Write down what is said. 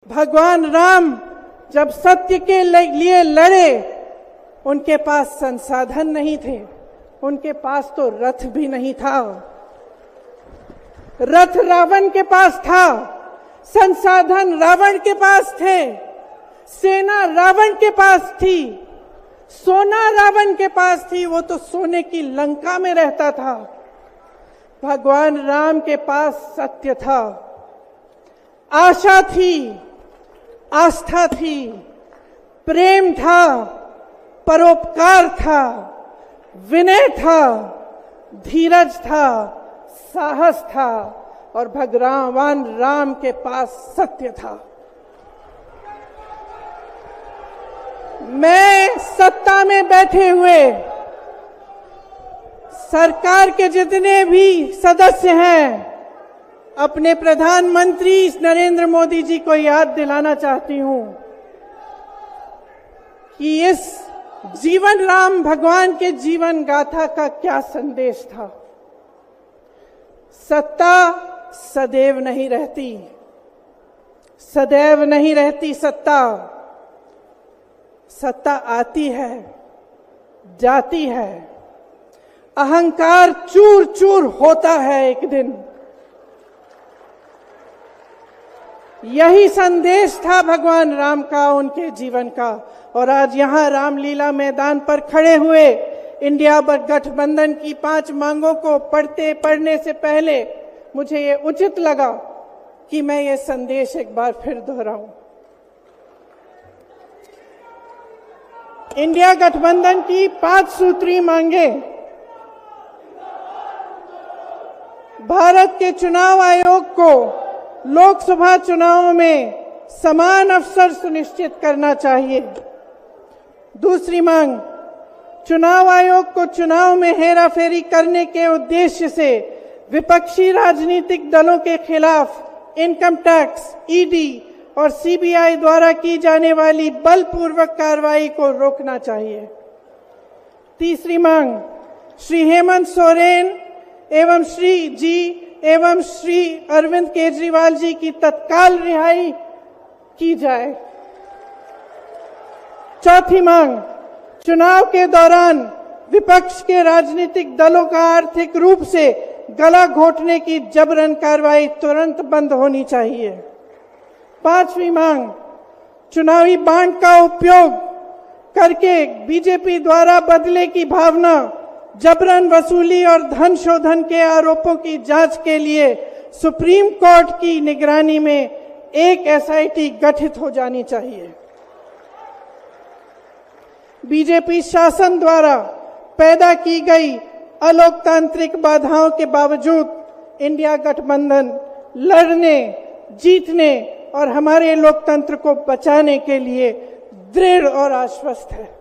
भगवान राम जब सत्य के लिए लड़े, उनके पास संसाधन नहीं थे, उनके पास तो रथ भी नहीं था। रथ रावण के पास था, संसाधन रावण के पास थे, सेना रावण के पास थी, सोना रावण के पास थी, वो तो सोने की लंका में रहता था। भगवान राम के पास सत्य था, आशा थी, आस्था थी, प्रेम था, परोपकार था, विनय था, धीरज था, साहस था और भगवान राम के पास सत्य था। मैं सत्ता में बैठे हुए सरकार के जितने भी सदस्य हैं, अपने प्रधानमंत्री नरेंद्र मोदी जी को याद दिलाना चाहती हूं कि इस जीवन राम भगवान के जीवन गाथा का क्या संदेश था। सत्ता सदैव नहीं रहती, सदैव नहीं रहती सत्ता। सत्ता आती है, जाती है, अहंकार चूर चूर होता है एक दिन। यही संदेश था भगवान राम का, उनके जीवन का। और आज यहां रामलीला मैदान पर खड़े हुए इंडिया गठबंधन की 5 मांगों को पढ़ने से पहले मुझे ये उचित लगा कि मैं ये संदेश एक बार फिर दोहराऊं। इंडिया गठबंधन की 5 सूत्री मांगे भारत के चुनाव आयोग को लोकसभा चुनाव में समान अवसर सुनिश्चित करना चाहिए। दूसरी मांग, चुनाव आयोग को चुनाव में हेराफेरी करने के उद्देश्य से विपक्षी राजनीतिक दलों के खिलाफ इनकम टैक्स, ईडी और सीबीआई द्वारा की जाने वाली बलपूर्वक कार्रवाई को रोकना चाहिए। तीसरी मांग, श्री हेमंत सोरेन एवं श्री अरविंद केजरीवाल जी की तत्काल रिहाई की जाए। चौथी मांग, चुनाव के दौरान विपक्ष के राजनीतिक दलों का आर्थिक रूप से गला घोटने की जबरन कार्रवाई तुरंत बंद होनी चाहिए। पांचवी मांग, चुनावी बांड का उपयोग करके बीजेपी द्वारा बदले की भावना, जबरन वसूली और धन शोधन के आरोपों की जांच के लिए सुप्रीम कोर्ट की निगरानी में एक एसआईटी गठित हो जानी चाहिए। बीजेपी शासन द्वारा पैदा की गई अलोकतांत्रिक बाधाओं के बावजूद इंडिया गठबंधन लड़ने, जीतने और हमारे लोकतंत्र को बचाने के लिए दृढ़ और आश्वस्त है।